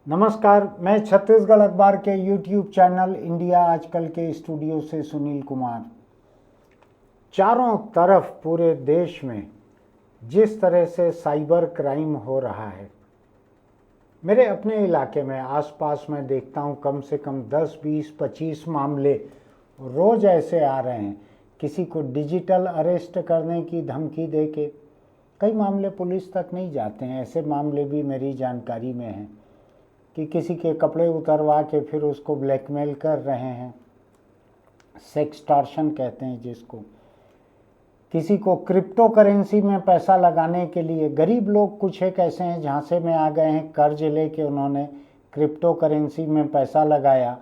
नमस्कार, मैं छत्तीसगढ़ अखबार के यूट्यूब चैनल इंडिया आजकल के स्टूडियो से सुनील कुमार। चारों तरफ पूरे देश में जिस तरह से साइबर क्राइम हो रहा है, मेरे अपने इलाके में आसपास मैं देखता हूँ कम से कम 10, 20, 25 मामले रोज़ ऐसे आ रहे हैं। किसी को डिजिटल अरेस्ट करने की धमकी दे के कई मामले पुलिस तक नहीं जाते हैं। ऐसे मामले भी मेरी जानकारी में हैं कि किसी के कपड़े उतरवा के फिर उसको ब्लैकमेल कर रहे हैं, सेक्सटॉर्शन कहते हैं जिसको। किसी को क्रिप्टो करेंसी में पैसा लगाने के लिए गरीब लोग कुछ एक ऐसे हैं झांसे में आ गए हैं, कर्ज लेके उन्होंने क्रिप्टो करेंसी में पैसा लगाया।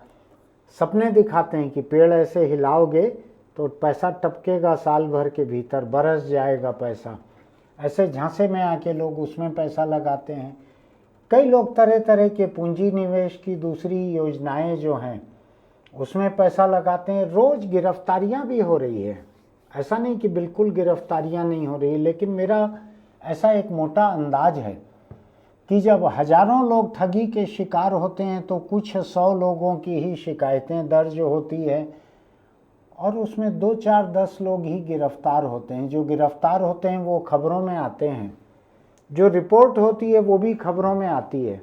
सपने दिखाते हैं कि पेड़ ऐसे हिलाओगे तो पैसा टपकेगा, साल भर के भीतर बरस जाएगा पैसा। ऐसे झांसे में आके लोग उसमें पैसा लगाते हैं। कई लोग तरह तरह के पूंजी निवेश की दूसरी योजनाएं जो हैं उसमें पैसा लगाते हैं। रोज़ गिरफ्तारियां भी हो रही है, ऐसा नहीं कि बिल्कुल गिरफ्तारियां नहीं हो रही, लेकिन मेरा ऐसा एक मोटा अंदाज है कि जब हजारों लोग ठगी के शिकार होते हैं तो कुछ 100 लोगों की ही शिकायतें दर्ज होती है और उसमें 2, 4, 10 लोग ही गिरफ्तार होते हैं। जो गिरफ्तार होते हैं वो खबरों में आते हैं, जो रिपोर्ट होती है वो भी खबरों में आती है,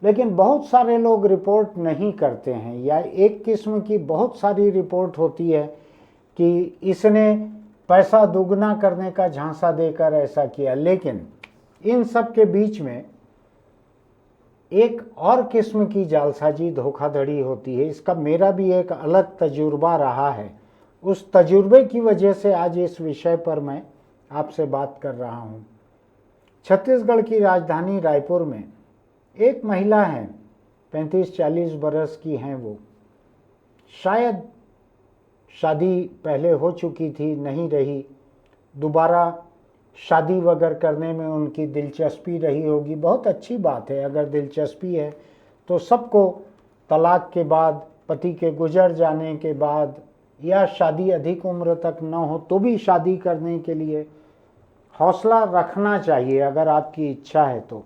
लेकिन बहुत सारे लोग रिपोर्ट नहीं करते हैं। या एक किस्म की बहुत सारी रिपोर्ट होती है कि इसने पैसा दुगना करने का झांसा देकर ऐसा किया, लेकिन इन सब के बीच में एक और किस्म की जालसाजी धोखाधड़ी होती है। इसका मेरा भी एक अलग तजुर्बा रहा है। उस तजुर्बे की वजह से आज इस विषय पर मैं आपसे बात कर रहा हूँ। छत्तीसगढ़ की राजधानी रायपुर में एक महिला है, 35-40 बरस की हैं वो। शायद शादी पहले हो चुकी थी, नहीं रही, दोबारा शादी वगैरह करने में उनकी दिलचस्पी रही होगी। बहुत अच्छी बात है, अगर दिलचस्पी है तो सबको तलाक के बाद, पति के गुजर जाने के बाद या शादी अधिक उम्र तक न हो तो भी शादी करने के लिए हौसला रखना चाहिए अगर आपकी इच्छा है तो।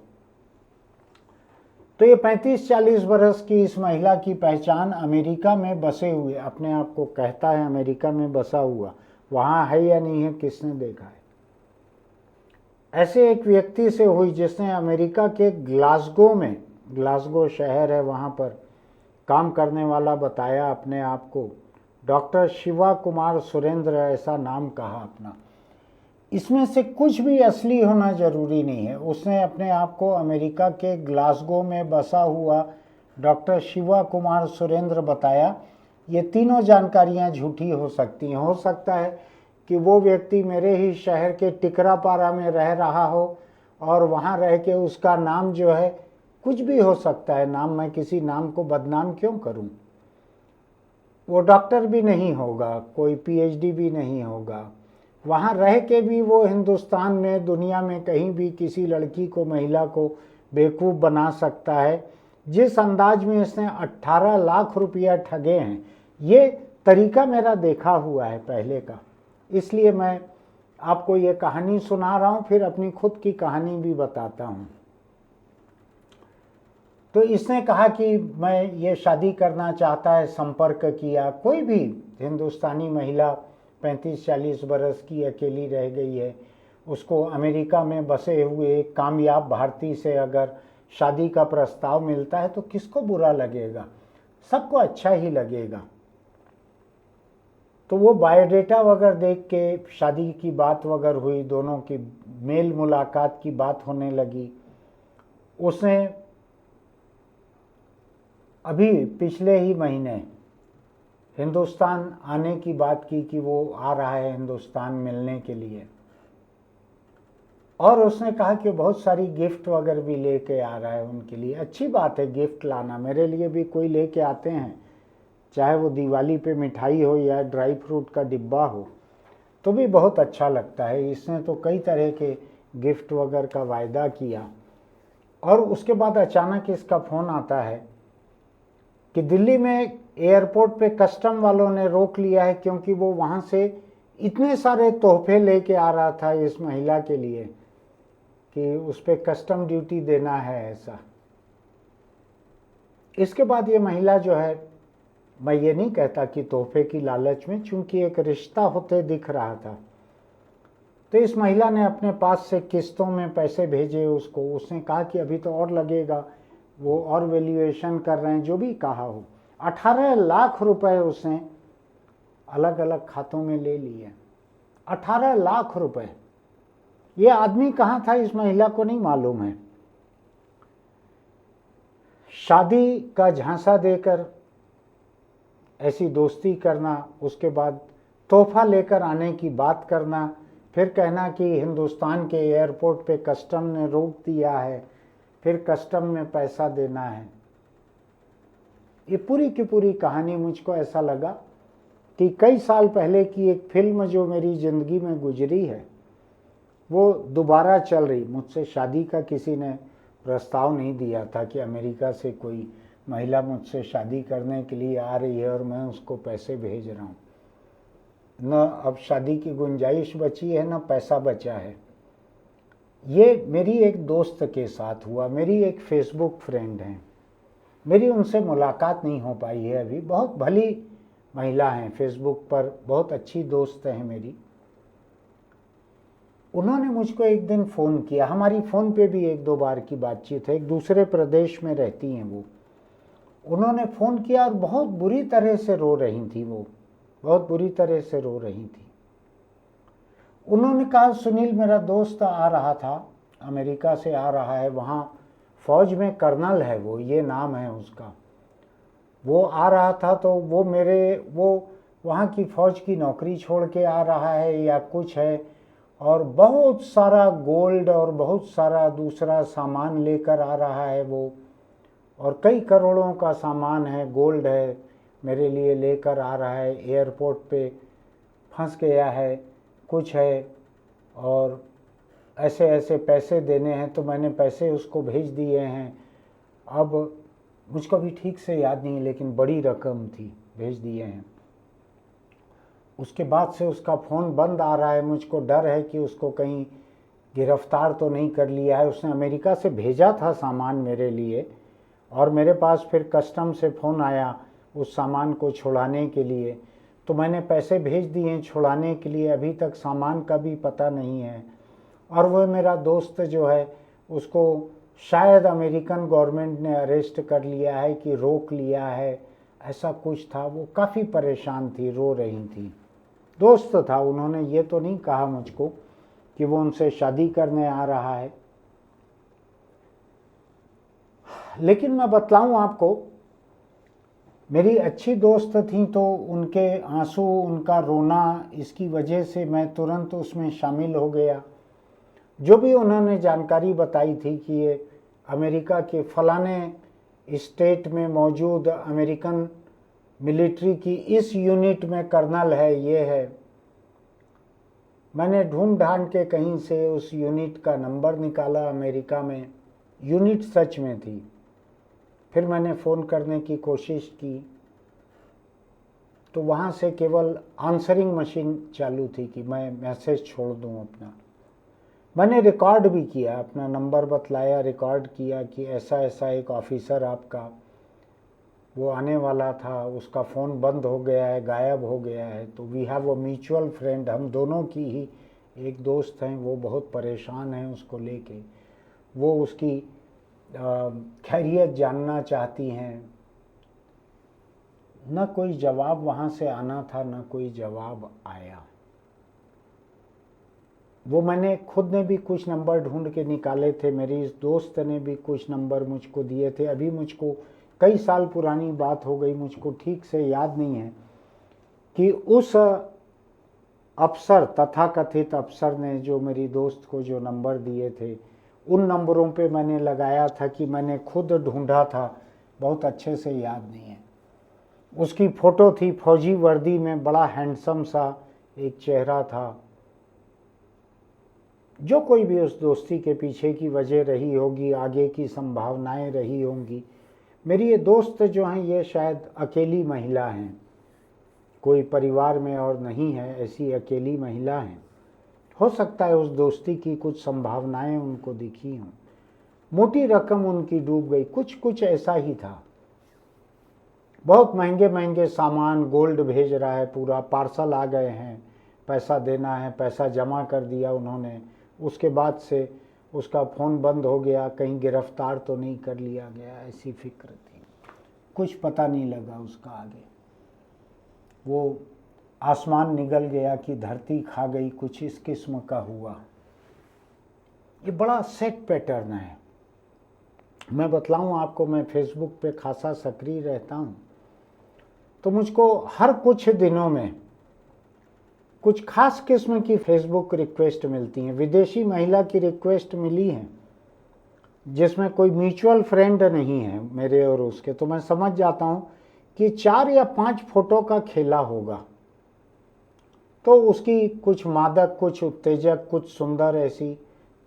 ये 35-40 बरस की इस महिला की पहचान अमेरिका में बसे हुए, अपने आप को कहता है अमेरिका में बसा हुआ, वहाँ है या नहीं है किसने देखा है, ऐसे एक व्यक्ति से हुई जिसने अमेरिका के ग्लासगो में, ग्लासगो शहर है वहाँ पर काम करने वाला बताया अपने आप को। डॉक्टर शिवा कुमार सुरेंद्र ऐसा नाम कहा अपना। इसमें से कुछ भी असली होना जरूरी नहीं है। उसने अपने आप को अमेरिका के ग्लासगो में बसा हुआ डॉक्टर शिवा कुमार सुरेंद्र बताया। ये तीनों जानकारियां झूठी हो सकती हैं। हो सकता है कि वो व्यक्ति मेरे ही शहर के टिकरापारा में रह रहा हो और वहाँ रह के उसका नाम जो है कुछ भी हो सकता है। नाम, मैं किसी नाम को बदनाम क्यों करूं। वो डॉक्टर भी नहीं होगा, कोई पीएचडी भी नहीं होगा, वहाँ रह के भी वो हिंदुस्तान में, दुनिया में कहीं भी किसी लड़की को, महिला को बेवकूफ़ बना सकता है। जिस अंदाज में इसने 18 लाख रुपया ठगे हैं, ये तरीका मेरा देखा हुआ है पहले का, इसलिए मैं आपको ये कहानी सुना रहा हूँ, फिर अपनी खुद की कहानी भी बताता हूँ। तो इसने कहा कि मैं ये शादी करना चाहता है, संपर्क किया। कोई भी हिंदुस्तानी महिला 35-40 बरस की अकेली रह गई है, उसको अमेरिका में बसे हुए एक कामयाब भारतीय से अगर शादी का प्रस्ताव मिलता है तो किसको बुरा लगेगा, सबको अच्छा ही लगेगा। तो वो बायोडेटा वगैरह देख के शादी की बात वगैरह हुई, दोनों की मेल मुलाकात की बात होने लगी। उसने अभी पिछले ही महीने हिंदुस्तान आने की बात की कि वो आ रहा है हिंदुस्तान मिलने के लिए, और उसने कहा कि बहुत सारी गिफ्ट वगैरह भी लेके आ रहा है उनके लिए। अच्छी बात है गिफ्ट लाना, मेरे लिए भी कोई लेके आते हैं, चाहे वो दिवाली पे मिठाई हो या ड्राई फ्रूट का डिब्बा हो, तो भी बहुत अच्छा लगता है। इसने तो कई तरह के गिफ्ट वगैरह का वायदा किया और उसके बाद अचानक इसका फ़ोन आता है कि दिल्ली में एयरपोर्ट पे कस्टम वालों ने रोक लिया है क्योंकि वो वहाँ से इतने सारे तोहफे लेके आ रहा था इस महिला के लिए कि उस पर कस्टम ड्यूटी देना है ऐसा। इसके बाद ये महिला जो है, मैं ये नहीं कहता कि तोहफे की लालच में, चूंकि एक रिश्ता होते दिख रहा था, तो इस महिला ने अपने पास से किस्तों में पैसे भेजे उसको। उसने कहा कि अभी तो और लगेगा, वो और वैल्यूएशन कर रहे हैं, जो भी कहा हो। 18 लाख रुपए उसने अलग अलग खातों में ले लिए। 18 लाख रुपए। ये आदमी कहाँ था इस महिला को नहीं मालूम है। शादी का झांसा देकर ऐसी दोस्ती करना, उसके बाद तोहफा लेकर आने की बात करना, फिर कहना कि हिंदुस्तान के एयरपोर्ट पे कस्टम ने रोक दिया है, फिर कस्टम में पैसा देना है। ये पूरी की पूरी कहानी मुझको ऐसा लगा कि कई साल पहले की एक फिल्म जो मेरी ज़िंदगी में गुजरी है वो दोबारा चल रही। मुझसे शादी का किसी ने प्रस्ताव नहीं दिया था कि अमेरिका से कोई महिला मुझसे शादी करने के लिए आ रही है और मैं उसको पैसे भेज रहा हूँ। न अब शादी की गुंजाइश बची है, न पैसा बचा है। ये मेरी एक दोस्त के साथ हुआ। मेरी एक फेसबुक फ्रेंड है, मेरी उनसे मुलाकात नहीं हो पाई है अभी। बहुत भली महिला हैं, फेसबुक पर बहुत अच्छी दोस्त हैं मेरी। उन्होंने मुझको एक दिन फ़ोन किया, हमारी फ़ोन पे भी एक दो बार की बातचीत है, एक दूसरे प्रदेश में रहती हैं वो। उन्होंने फ़ोन किया और बहुत बुरी तरह से रो रही थी वो, बहुत बुरी तरह से रो रही थी। उन्होंने कहा, सुनील मेरा दोस्त आ रहा था, अमेरिका से आ रहा है, वहाँ फ़ौज में कर्नल है वो, ये नाम है उसका। वो आ रहा था तो वो वहाँ की फ़ौज की नौकरी छोड़ के आ रहा है या कुछ है, और बहुत सारा गोल्ड और बहुत सारा दूसरा सामान लेकर आ रहा है वो, और कई करोड़ों का सामान है, गोल्ड है, मेरे लिए लेकर आ रहा है। एयरपोर्ट पे फंस गया है, कुछ है, और ऐसे ऐसे पैसे देने हैं, तो मैंने पैसे उसको भेज दिए हैं। अब मुझको भी ठीक से याद नहीं, लेकिन बड़ी रकम थी, भेज दिए हैं। उसके बाद से उसका फ़ोन बंद आ रहा है। मुझको डर है कि उसको कहीं गिरफ्तार तो नहीं कर लिया है। उसने अमेरिका से भेजा था सामान मेरे लिए, और मेरे पास फिर कस्टम से फ़ोन आया उस सामान को छुड़ाने के लिए, तो मैंने पैसे भेज दिए हैं छुड़ाने के लिए। अभी तक सामान का भी पता नहीं है। और वो मेरा दोस्त जो है, उसको शायद अमेरिकन गवर्नमेंट ने अरेस्ट कर लिया है कि रोक लिया है, ऐसा कुछ था। वो काफ़ी परेशान थी, रो रही थी। दोस्त था, उन्होंने ये तो नहीं कहा मुझको कि वो उनसे शादी करने आ रहा है। लेकिन मैं बतलाऊं आपको, मेरी अच्छी दोस्त थी, तो उनके आंसू, उनका रोना, इसकी वजह से मैं तुरंत उसमें शामिल हो गया। जो भी उन्होंने जानकारी बताई थी कि ये अमेरिका के फलाने स्टेट में मौजूद अमेरिकन मिलिट्री की इस यूनिट में कर्नल है, ये है, मैंने ढूंढ ढांड के कहीं से उस यूनिट का नंबर निकाला। अमेरिका में यूनिट सच में थी। फिर मैंने फ़ोन करने की कोशिश की, तो वहाँ से केवल आंसरिंग मशीन चालू थी कि मैं मैसेज छोड़ दूँ अपना। मैंने रिकॉर्ड भी किया, अपना नंबर बतलाया, रिकॉर्ड किया कि ऐसा ऐसा एक ऑफिसर आपका वो आने वाला था, उसका फ़ोन बंद हो गया है, गायब हो गया है। तो we have a mutual friend, हम दोनों की ही एक दोस्त हैं, वो बहुत परेशान हैं उसको लेके, वो उसकी खैरियत जानना चाहती हैं। न कोई जवाब वहाँ से आना था, न कोई जवाब आया। वो मैंने खुद ने भी कुछ नंबर ढूंढ के निकाले थे, मेरी इस दोस्त ने भी कुछ नंबर मुझको दिए थे। अभी मुझको कई साल पुरानी बात हो गई, मुझको ठीक से याद नहीं है कि उस अफसर, तथाकथित अफसर ने जो मेरी दोस्त को जो नंबर दिए थे, उन नंबरों पे मैंने लगाया था कि मैंने खुद ढूंढा था, बहुत अच्छे से याद नहीं है। उसकी फ़ोटो थी फौजी वर्दी में, बड़ा हैंडसम सा एक चेहरा था। जो कोई भी उस दोस्ती के पीछे की वजह रही होगी, आगे की संभावनाएं रही होंगी। मेरी ये दोस्त जो हैं, ये शायद अकेली महिला हैं, कोई परिवार में और नहीं है, ऐसी अकेली महिला हैं। हो सकता है उस दोस्ती की कुछ संभावनाएं उनको दिखी हों। मोटी रकम उनकी डूब गई, कुछ ऐसा ही था। बहुत महंगे महंगे सामान, गोल्ड भेज रहा है, पूरा पार्सल आ गए हैं, पैसा देना है, पैसा जमा कर दिया उन्होंने, उसके बाद से उसका फ़ोन बंद हो गया, कहीं गिरफ्तार तो नहीं कर लिया गया, ऐसी फिक्र थी। कुछ पता नहीं लगा उसका आगे, वो आसमान निगल गया कि धरती खा गई, कुछ इस किस्म का हुआ। ये बड़ा सेट पैटर्न है। मैं बतलाऊं आपको, मैं फेसबुक पे खासा सक्रिय रहता हूं, तो मुझको हर कुछ दिनों में कुछ खास किस्म की फेसबुक रिक्वेस्ट मिलती हैं। विदेशी महिला की रिक्वेस्ट मिली है जिसमें कोई म्यूचुअल फ्रेंड नहीं है मेरे और उसके, तो मैं समझ जाता हूं कि 4 या 5 फोटो का खेला होगा। तो उसकी कुछ मादक, कुछ उत्तेजक, कुछ सुंदर, ऐसी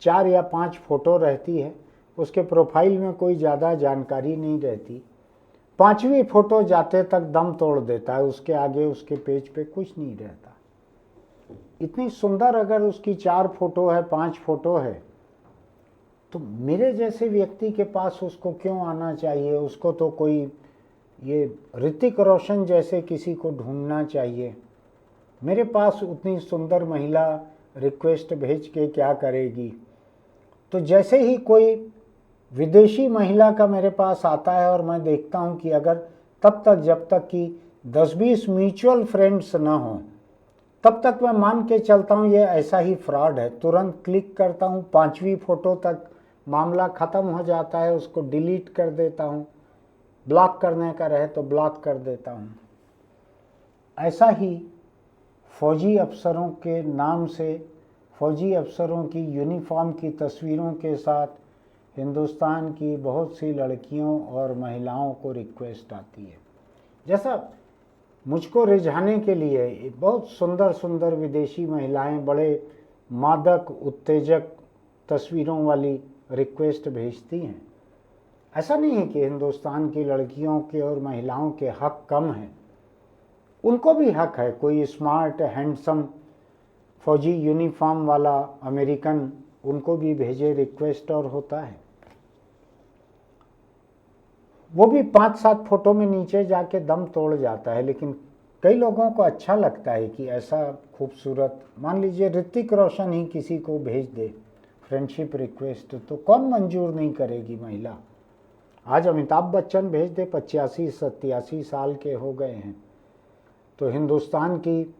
4 या 5 फोटो रहती है। उसके प्रोफाइल में कोई ज़्यादा जानकारी नहीं रहती। 5वीं फोटो जाते तक दम तोड़ देता है, उसके आगे उसके पेज पे कुछ नहीं रहता। इतनी सुंदर अगर उसकी 4 फोटो है, 5 फोटो है, तो मेरे जैसे व्यक्ति के पास उसको क्यों आना चाहिए? उसको तो कोई ये ऋतिक रोशन जैसे किसी को ढूंढना चाहिए। मेरे पास उतनी सुंदर महिला रिक्वेस्ट भेज के क्या करेगी? तो जैसे ही कोई विदेशी महिला का मेरे पास आता है और मैं देखता हूं कि अगर तब तक जब तक कि 10-20 म्यूचुअल फ्रेंड्स ना हो, तब तक मैं मान के चलता हूं ये ऐसा ही फ्रॉड है। तुरंत क्लिक करता हूं, 5वीं फोटो तक मामला ख़त्म हो जाता है, उसको डिलीट कर देता हूं। ब्लॉक करने का रहे तो ब्लॉक कर देता हूं। ऐसा ही फौजी अफसरों के नाम से, फौजी अफसरों की यूनिफॉर्म की तस्वीरों के साथ हिंदुस्तान की बहुत सी लड़कियों और महिलाओं को रिक्वेस्ट आती है। जैसा मुझको रिझाने के लिए बहुत सुंदर सुंदर विदेशी महिलाएं बड़े मादक, उत्तेजक तस्वीरों वाली रिक्वेस्ट भेजती हैं। ऐसा नहीं है कि हिंदुस्तान की लड़कियों के और महिलाओं के हक कम हैं, उनको भी हक है। कोई स्मार्ट, हैंडसम फौजी यूनिफॉर्म वाला अमेरिकन उनको भी भेजे रिक्वेस्ट और होता है। वो भी 5-7 फोटो में नीचे जाके दम तोड़ जाता है। लेकिन कई लोगों को अच्छा लगता है कि ऐसा खूबसूरत, मान लीजिए ऋतिक रोशन ही किसी को भेज दे फ्रेंडशिप रिक्वेस्ट, तो कौन मंजूर नहीं करेगी महिला? आज अमिताभ बच्चन भेज दे, 85-87 साल के हो गए हैं, तो हिंदुस्तान की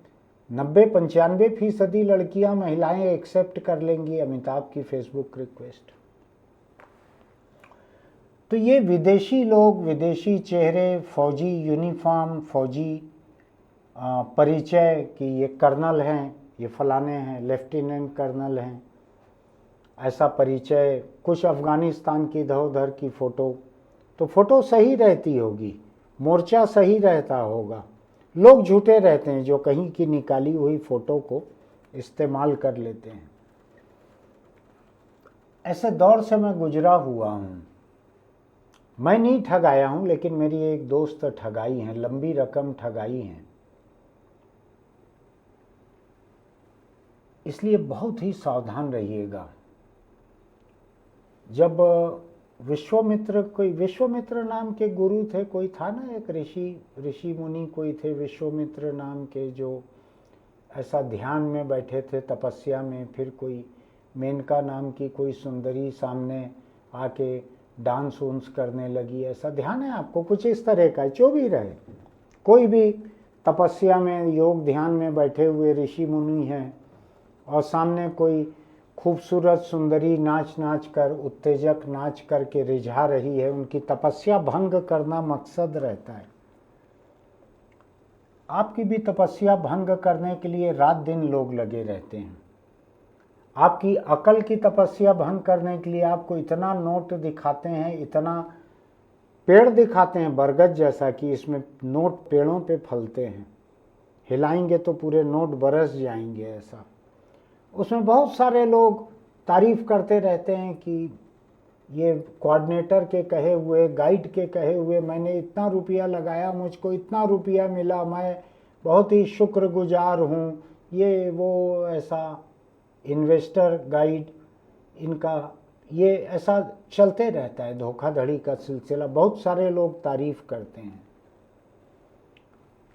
90-95% लड़कियां, महिलाएं एक्सेप्ट कर लेंगी अमिताभ की फेसबुक रिक्वेस्ट। तो ये विदेशी लोग, विदेशी चेहरे, फौजी यूनिफॉर्म, फौजी परिचय कि ये कर्नल हैं, ये फलाने हैं, लेफ्टिनेंट कर्नल हैं, ऐसा परिचय, कुछ अफ़गानिस्तान की इधर उधर की फ़ोटो, तो फ़ोटो सही रहती होगी, मोर्चा सही रहता होगा। लोग झूठे रहते हैं जो कहीं की निकाली हुई फ़ोटो को इस्तेमाल कर लेते हैं। ऐसे दौर से मैं गुजरा हुआ हूँ। मैं नहीं ठगाया हूँ, लेकिन मेरी एक दोस्त ठगाई हैं, लंबी रकम ठगाई हैं। इसलिए बहुत ही सावधान रहिएगा। जब विश्वामित्र, कोई विश्वामित्र नाम के गुरु थे, कोई था ना एक ऋषि मुनि कोई थे विश्वामित्र नाम के, जो ऐसा ध्यान में बैठे थे तपस्या में। फिर कोई मेनका नाम की कोई सुंदरी सामने आके डांस उन्स करने लगी। ऐसा ध्यान है आपको? कुछ इस तरह का, जो भी रहे, कोई भी तपस्या में, योग ध्यान में बैठे हुए ऋषि मुनि हैं और सामने कोई खूबसूरत सुंदरी नाच नाच कर, उत्तेजक नाच करके रिझा रही है। उनकी तपस्या भंग करना मकसद रहता है। आपकी भी तपस्या भंग करने के लिए रात दिन लोग लगे रहते हैं। आपकी अकल की तपस्या भंग करने के लिए आपको इतना नोट दिखाते हैं, इतना पेड़ दिखाते हैं बरगद जैसा कि इसमें नोट पेड़ों पे फलते हैं, हिलाएंगे तो पूरे नोट बरस जाएंगे ऐसा। उसमें बहुत सारे लोग तारीफ करते रहते हैं कि ये कोऑर्डिनेटर के कहे हुए, गाइड के कहे हुए, मैंने इतना रुपया लगाया, मुझको इतना रुपया मिला, मैं बहुत ही शुक्रगुजार हूँ, ये वो ऐसा, इन्वेस्टर गाइड इनका, ये ऐसा चलते रहता है। धोखाधड़ी का सिलसिला, बहुत सारे लोग तारीफ करते हैं।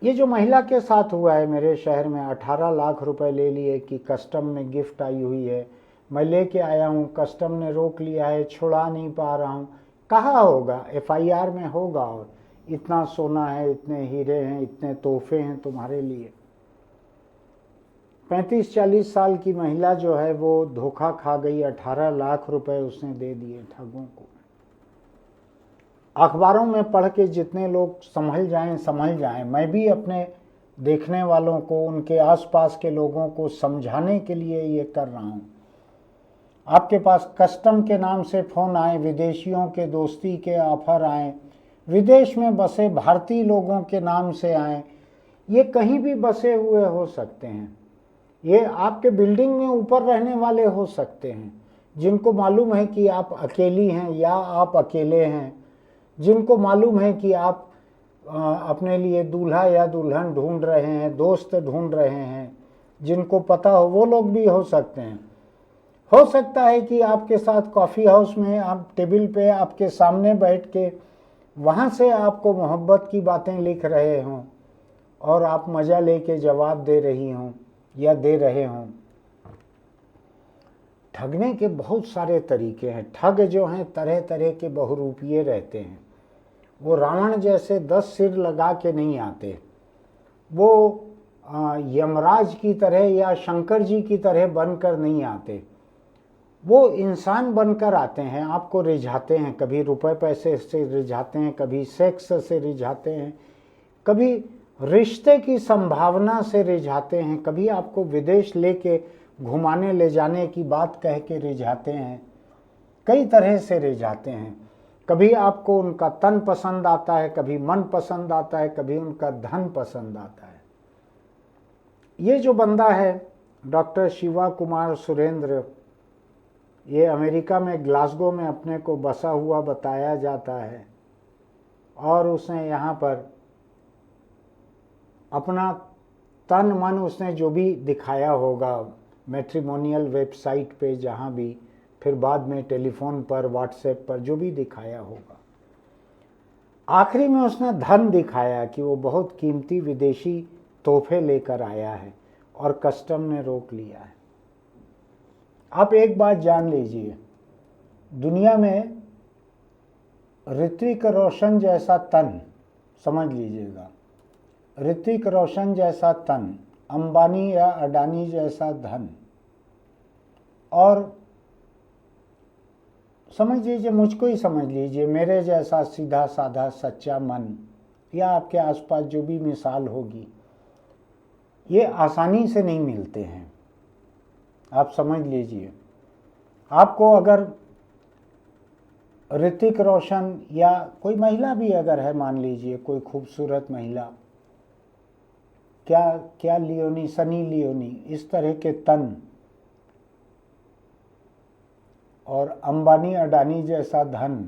ये जो महिला के साथ हुआ है मेरे शहर में, 18 लाख रुपए ले लिए कि कस्टम में गिफ्ट आई हुई है, मैं लेके आया हूँ, कस्टम ने रोक लिया है, छुड़ा नहीं पा रहा हूँ। कहाँ होगा? एफआईआर में होगा। और इतना सोना है, इतने हीरे हैं, इतने तोहफे हैं तुम्हारे लिए। 35-40 साल की महिला जो है वो धोखा खा गई, 18 लाख रुपए उसने दे दिए ठगों को। अखबारों में पढ़ के जितने लोग संभल जाएं। मैं भी अपने देखने वालों को, उनके आसपास के लोगों को समझाने के लिए ये कर रहा हूँ। आपके पास कस्टम के नाम से फ़ोन आए, विदेशियों के दोस्ती के ऑफर आए, विदेश में बसे भारतीय लोगों के नाम से आए। ये कहीं भी बसे हुए हो सकते हैं, ये आपके बिल्डिंग में ऊपर रहने वाले हो सकते हैं, जिनको मालूम है कि आप अकेली हैं या आप अकेले हैं, जिनको मालूम है कि आप अपने लिए दूल्हा या दुल्हन ढूंढ रहे हैं, दोस्त ढूंढ रहे हैं, जिनको पता हो, वो लोग भी हो सकते हैं। हो सकता है कि आपके साथ कॉफ़ी हाउस में आप टेबल पे आपके सामने बैठ के वहाँ से आपको मोहब्बत की बातें लिख रहे हों और आप मज़ा लेके जवाब दे रही हों या दे रहे हों। ठगने के बहुत सारे तरीके हैं। ठग जो हैं तरह तरह के बहुरूपिये रहते हैं। वो रावण जैसे 10 सिर लगा के नहीं आते, वो यमराज की तरह या शंकर जी की तरह बनकर नहीं आते, वो इंसान बनकर आते हैं, आपको रिझाते हैं। कभी रुपए पैसे से रिझाते हैं, कभी सेक्स से रिझाते हैं, कभी रिश्ते की संभावना से रिझाते हैं, कभी आपको विदेश लेके घुमाने ले जाने की बात कह के रिझाते हैं, कई तरह से रिझाते हैं। कभी आपको उनका तन पसंद आता है, कभी मन पसंद आता है, कभी उनका धन पसंद आता है। ये जो बंदा है डॉक्टर शिवा कुमार सुरेंद्र, ये अमेरिका में ग्लासगो में अपने को बसा हुआ बताया जाता है और उसने यहाँ पर अपना तन मन उसने जो भी दिखाया होगा मैट्रिमोनियल वेबसाइट पे, जहाँ भी, फिर बाद में टेलीफोन पर, व्हाट्सएप पर, जो भी दिखाया होगा, आखिरी में उसने धन दिखाया कि वो बहुत कीमती विदेशी तोहफे लेकर आया है और कस्टम ने रोक लिया है। आप एक बात जान लीजिए, दुनिया में ऋतिक रोशन जैसा तन, समझ लीजिएगा, ऋतिक रोशन जैसा तन, अंबानी या अडानी जैसा धन, और समझ लीजिए, मुझको ही समझ लीजिए, मेरे जैसा सीधा साधा सच्चा मन, या आपके आसपास जो भी मिसाल होगी, ये आसानी से नहीं मिलते हैं। आप समझ लीजिए, आपको अगर ऋतिक रोशन या कोई महिला भी अगर है, मान लीजिए कोई खूबसूरत महिला, क्या लियोनी, सनी लियोनी, इस तरह के तन और अंबानी अडानी जैसा धन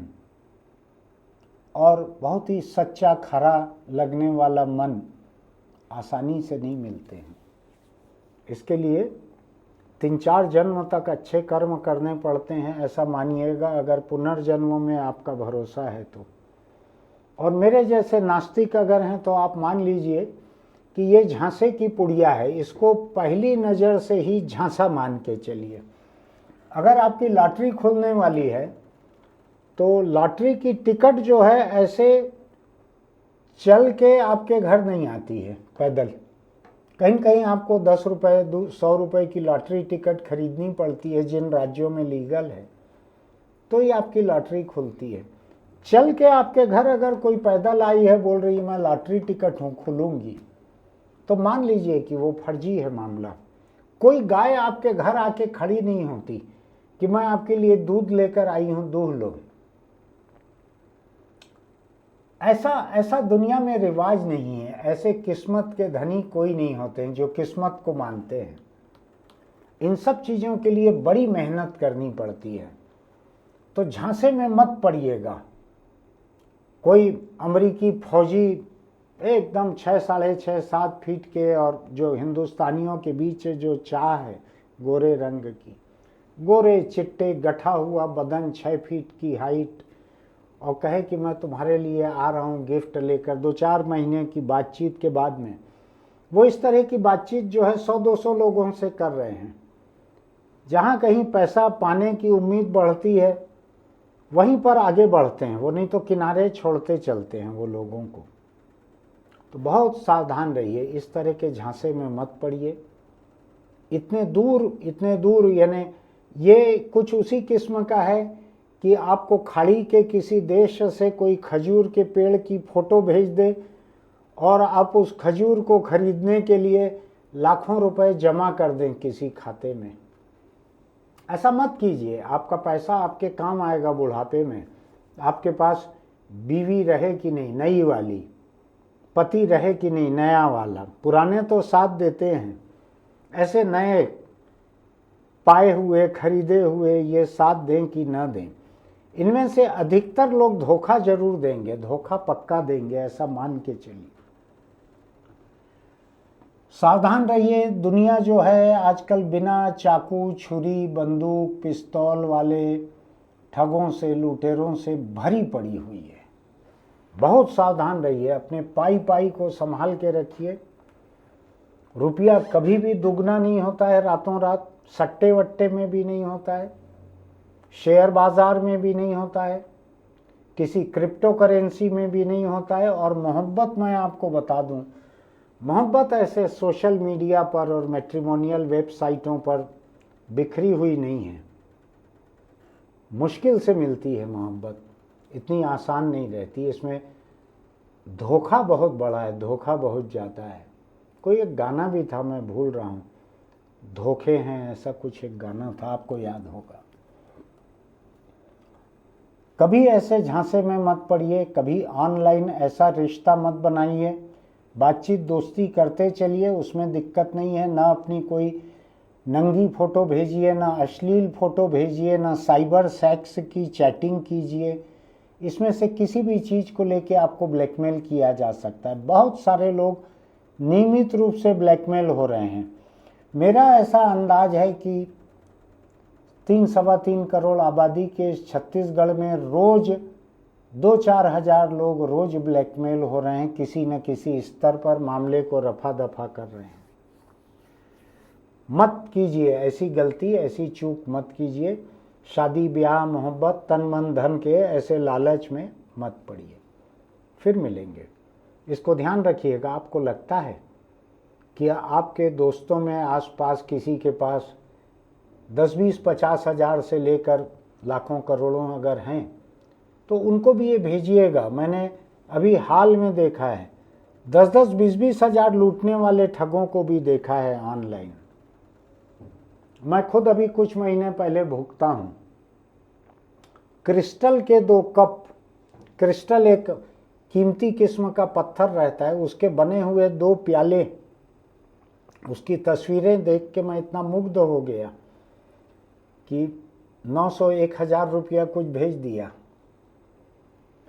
और बहुत ही सच्चा खरा लगने वाला मन आसानी से नहीं मिलते हैं। इसके लिए 3-4 जन्म तक अच्छे कर्म करने पड़ते हैं, ऐसा मानिएगा, अगर पुनर्जन्म में आपका भरोसा है तो। और मेरे जैसे नास्तिक अगर हैं तो आप मान लीजिए कि ये झांसे की पुड़िया है, इसको पहली नज़र से ही झांसा मान के चलिए। अगर आपकी लॉटरी खुलने वाली है तो लॉटरी की टिकट जो है ऐसे चल के आपके घर नहीं आती है, पैदल। कहीं कहीं आपको 10 रुपये 100 रुपये की लॉटरी टिकट खरीदनी पड़ती है, जिन राज्यों में लीगल है, तो ये आपकी लॉटरी खुलती है। चल के आपके घर अगर कोई पैदल आई है, बोल रही है मैं लॉटरी टिकट हूँ, खुलूँगी, तो मान लीजिए कि वो फर्जी है मामला। कोई गाय आपके घर आके खड़ी नहीं होती कि मैं आपके लिए दूध लेकर आई हूँ, दूध लो। ऐसा दुनिया में रिवाज नहीं है। ऐसे किस्मत के धनी कोई नहीं होते हैं जो किस्मत को मानते हैं। इन सब चीज़ों के लिए बड़ी मेहनत करनी पड़ती है, तो झांसे में मत पड़िएगा। कोई अमेरिकी फौजी एकदम 6, 6.5, 7 फीट के, और जो हिंदुस्तानियों के बीच जो चाह है गोरे रंग की, गोरे चिट्टे गठा हुआ बदन, 6 फीट की हाइट, और कहे कि मैं तुम्हारे लिए आ रहा हूँ गिफ्ट लेकर, 2-4 महीने की बातचीत के बाद में वो इस तरह की बातचीत जो है 100-200 लोगों से कर रहे हैं। जहाँ कहीं पैसा पाने की उम्मीद बढ़ती है वहीं पर आगे बढ़ते हैं वो, नहीं तो किनारे छोड़ते चलते हैं वो लोगों को। तो बहुत सावधान रहिए, इस तरह के झांसे में मत पड़िए। इतने दूर यानी ये कुछ उसी किस्म का है कि आपको खाड़ी के किसी देश से कोई खजूर के पेड़ की फोटो भेज दे और आप उस खजूर को खरीदने के लिए लाखों रुपए जमा कर दें किसी खाते में। ऐसा मत कीजिए, आपका पैसा आपके काम आएगा बुढ़ापे में। आपके पास बीवी रहे कि नहीं नई वाली, पति रहे कि नहीं नया वाला, पुराने तो साथ देते हैं, ऐसे नए पाए हुए खरीदे हुए ये साथ दें कि न दें। इनमें से अधिकतर लोग धोखा जरूर देंगे, धोखा पक्का देंगे, ऐसा मान के चलिए। सावधान रहिए, दुनिया जो है आजकल बिना चाकू छुरी बंदूक पिस्तौल वाले ठगों से लुटेरों से भरी पड़ी हुई है। बहुत सावधान रहिए, अपने पाई को संभाल के रखिए। रुपया कभी भी दुगना नहीं होता है रातों रात, सट्टे वट्टे में भी नहीं होता है, शेयर बाजार में भी नहीं होता है, किसी क्रिप्टो करेंसी में भी नहीं होता है। और मोहब्बत मैं आपको बता दूं, मोहब्बत ऐसे सोशल मीडिया पर और मैट्रिमोनियल वेबसाइटों पर बिखरी हुई नहीं है। मुश्किल से मिलती है मोहब्बत, इतनी आसान नहीं रहती। इसमें धोखा बहुत बड़ा है, धोखा बहुत ज़्यादा है। कोई एक गाना भी था, मैं भूल रहा हूँ, धोखे हैं ऐसा कुछ एक गाना था, आपको याद होगा। कभी ऐसे झांसे में मत पड़िए, कभी ऑनलाइन ऐसा रिश्ता मत बनाइए। बातचीत दोस्ती करते चलिए, उसमें दिक्कत नहीं है। ना अपनी कोई नंगी फ़ोटो भेजिए, ना अश्लील फ़ोटो भेजिए, ना साइबर सेक्स की चैटिंग कीजिए। इसमें से किसी भी चीज़ को लेके आपको ब्लैकमेल किया जा सकता है। बहुत सारे लोग नियमित रूप से ब्लैकमेल हो रहे हैं। मेरा ऐसा अंदाज है कि 3-3.25 करोड़ आबादी के छत्तीसगढ़ में रोज़ 2-4 हज़ार लोग रोज ब्लैकमेल हो रहे हैं, किसी न किसी स्तर पर मामले को रफा दफा कर रहे हैं। मत कीजिए ऐसी गलती, ऐसी चूक मत कीजिए। शादी ब्याह मोहब्बत तन मन धन के ऐसे लालच में मत पड़िए। फिर मिलेंगे, इसको ध्यान रखिएगा। आपको लगता है कि आपके दोस्तों में आसपास किसी के पास 10-20-50 हज़ार से लेकर लाखों करोड़ों अगर हैं तो उनको भी ये भेजिएगा। मैंने अभी हाल में देखा है 10-10, 20-20 हज़ार लूटने वाले ठगों को भी देखा है ऑनलाइन। मैं खुद अभी कुछ महीने पहले भुगता हूँ। क्रिस्टल के 2 कप, क्रिस्टल एक कीमती किस्म का पत्थर रहता है, उसके बने हुए 2 प्याले, उसकी तस्वीरें देख के मैं इतना मुग्ध हो गया कि 900-1000 रुपया कुछ भेज दिया।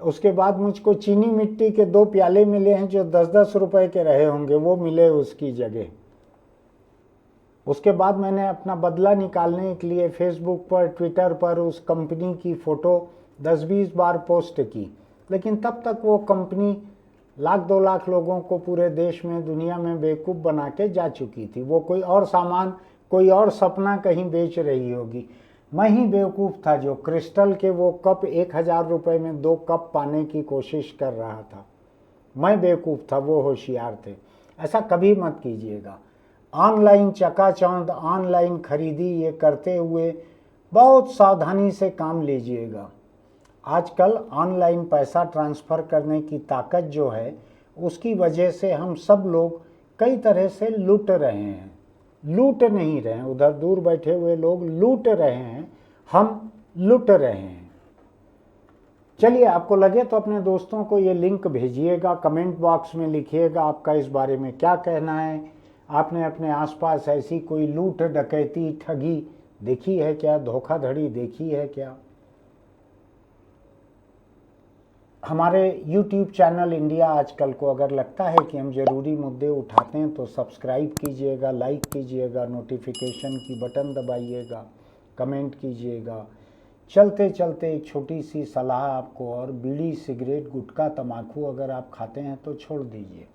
उसके बाद मुझको चीनी मिट्टी के 2 प्याले मिले हैं जो 10-10 रुपए के रहे होंगे, वो मिले उसकी जगह। उसके बाद मैंने अपना बदला निकालने के लिए फेसबुक पर ट्विटर पर उस कंपनी की फ़ोटो 10-20 बार पोस्ट की, लेकिन तब तक वो कंपनी 1-2 लाख लोगों को पूरे देश में दुनिया में बेवकूफ़ बना के जा चुकी थी। वो कोई और सामान, कोई और सपना कहीं बेच रही होगी। मैं ही बेवकूफ़ था जो क्रिस्टल के वो कप 1000 रुपये में 2 कप पाने की कोशिश कर रहा था। मैं बेवकूफ़ था, वो होशियार थे। ऐसा कभी मत कीजिएगा। ऑनलाइन चकाचौंध, ऑनलाइन खरीदी ये करते हुए बहुत सावधानी से काम लीजिएगा। आजकल ऑनलाइन पैसा ट्रांसफ़र करने की ताकत जो है, उसकी वजह से हम सब लोग कई तरह से लूट रहे हैं। लूट नहीं रहे हैं, उधर दूर बैठे हुए लोग लूट रहे हैं, हम लूट रहे हैं। चलिए, आपको लगे तो अपने दोस्तों को ये लिंक भेजिएगा, कमेंट बॉक्स में लिखिएगा आपका इस बारे में क्या कहना है। आपने अपने आसपास ऐसी कोई लूट डकैती ठगी देखी है क्या, धोखाधड़ी देखी है क्या? हमारे YouTube चैनल इंडिया आजकल को अगर लगता है कि हम ज़रूरी मुद्दे उठाते हैं तो सब्सक्राइब कीजिएगा, लाइक कीजिएगा, नोटिफिकेशन की बटन दबाइएगा, कमेंट कीजिएगा। चलते चलते एक छोटी सी सलाह आपको और, बीड़ी सिगरेट गुटखा तम्बाकू अगर आप खाते हैं तो छोड़ दीजिए।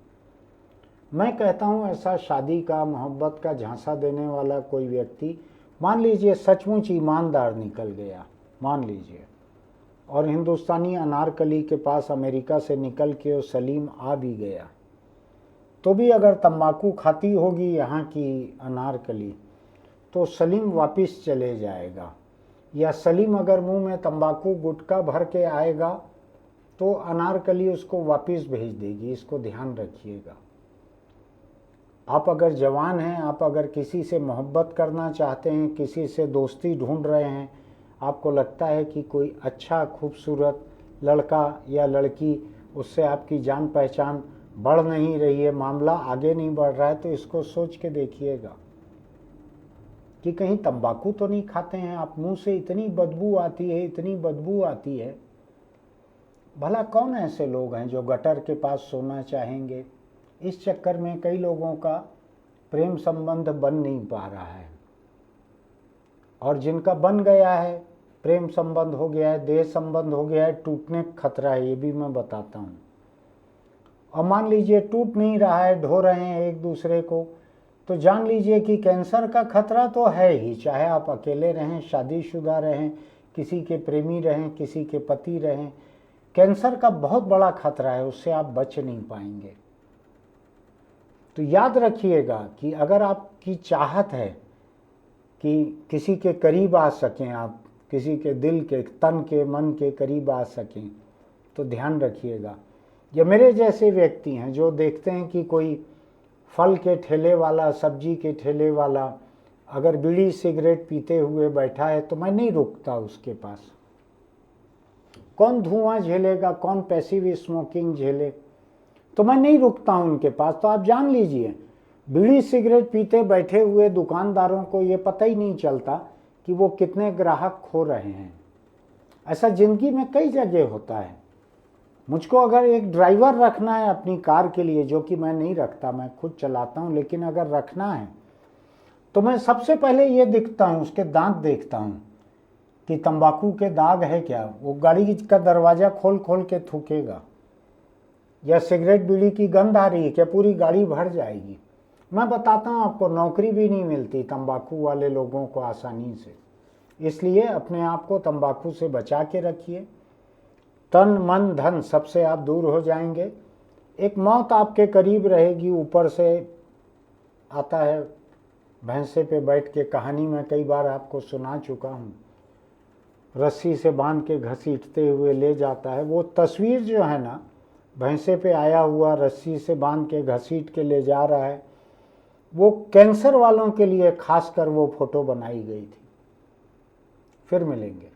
मैं कहता हूँ ऐसा शादी का मोहब्बत का झांसा देने वाला कोई व्यक्ति, मान लीजिए सचमुच ईमानदार निकल गया, मान लीजिए, और हिंदुस्तानी अनारकली के पास अमेरिका से निकल के वो सलीम आ भी गया, तो भी अगर तंबाकू खाती होगी यहाँ की अनारकली तो सलीम वापस चले जाएगा, या सलीम अगर मुंह में तंबाकू गुटखा भर के आएगा तो अनारकली उसको वापस भेज देगी। इसको ध्यान रखिएगा। आप अगर जवान हैं, आप अगर किसी से मोहब्बत करना चाहते हैं, किसी से दोस्ती ढूंढ रहे हैं, आपको लगता है कि कोई अच्छा खूबसूरत लड़का या लड़की, उससे आपकी जान पहचान बढ़ नहीं रही है, मामला आगे नहीं बढ़ रहा है, तो इसको सोच के देखिएगा कि कहीं तंबाकू तो नहीं खाते हैं आप। मुंह से इतनी बदबू आती है, इतनी बदबू आती है। भला कौन ऐसे लोग हैं जो गटर के पास सोना चाहेंगे। इस चक्कर में कई लोगों का प्रेम संबंध बन नहीं पा रहा है, और जिनका बन गया है, प्रेम संबंध हो गया है, देह संबंध हो गया है, टूटने का खतरा है, ये भी मैं बताता हूँ। और मान लीजिए टूट नहीं रहा है, ढो रहे हैं एक दूसरे को, तो जान लीजिए कि कैंसर का खतरा तो है ही। चाहे आप अकेले रहें, शादीशुदा रहें, किसी के प्रेमी रहें, किसी के पति रहें, कैंसर का बहुत बड़ा खतरा है, उससे आप बच नहीं पाएंगे। तो याद रखिएगा कि अगर आपकी चाहत है कि किसी के करीब आ सकें, आप किसी के दिल के, तन के, मन के करीब आ सकें, तो ध्यान रखिएगा। ये मेरे जैसे व्यक्ति हैं जो देखते हैं कि कोई फल के ठेले वाला, सब्जी के ठेले वाला अगर बीड़ी सिगरेट पीते हुए बैठा है तो मैं नहीं रुकता उसके पास। कौन धुआं झेलेगा, कौन पैसिव स्मोकिंग झेले, तो मैं नहीं रुकता हूं उनके पास। तो आप जान लीजिए, बीड़ी सिगरेट पीते बैठे हुए दुकानदारों को ये पता ही नहीं चलता कि वो कितने ग्राहक खो रहे हैं। ऐसा जिंदगी में कई जगह होता है। मुझको अगर एक ड्राइवर रखना है अपनी कार के लिए, जो कि मैं नहीं रखता, मैं खुद चलाता हूं, लेकिन अगर रखना है तो मैं सबसे पहले ये देखता हूं, उसके दांत देखता हूं कि तंबाकू के दाग है क्या। वो गाड़ी का दरवाज़ा खोल खोल के थूकेगा, या सिगरेट बीड़ी की गंध आ रही है क्या, पूरी गाड़ी भर जाएगी। मैं बताता हूँ आपको, नौकरी भी नहीं मिलती तंबाकू वाले लोगों को आसानी से। इसलिए अपने आप को तंबाकू से बचा के रखिए। तन मन धन सबसे आप दूर हो जाएंगे। एक मौत आपके करीब रहेगी, ऊपर से आता है भैंसे पे बैठ के, कहानी में कई बार आपको सुना चुका हूँ, रस्सी से बांध के घसीटते हुए ले जाता है। वो तस्वीर जो है ना, भैंसे पे आया हुआ रस्सी से बांध के घसीट के ले जा रहा है, वो कैंसर वालों के लिए खासकर वो फोटो बनाई गई थी। फिर मिलेंगे।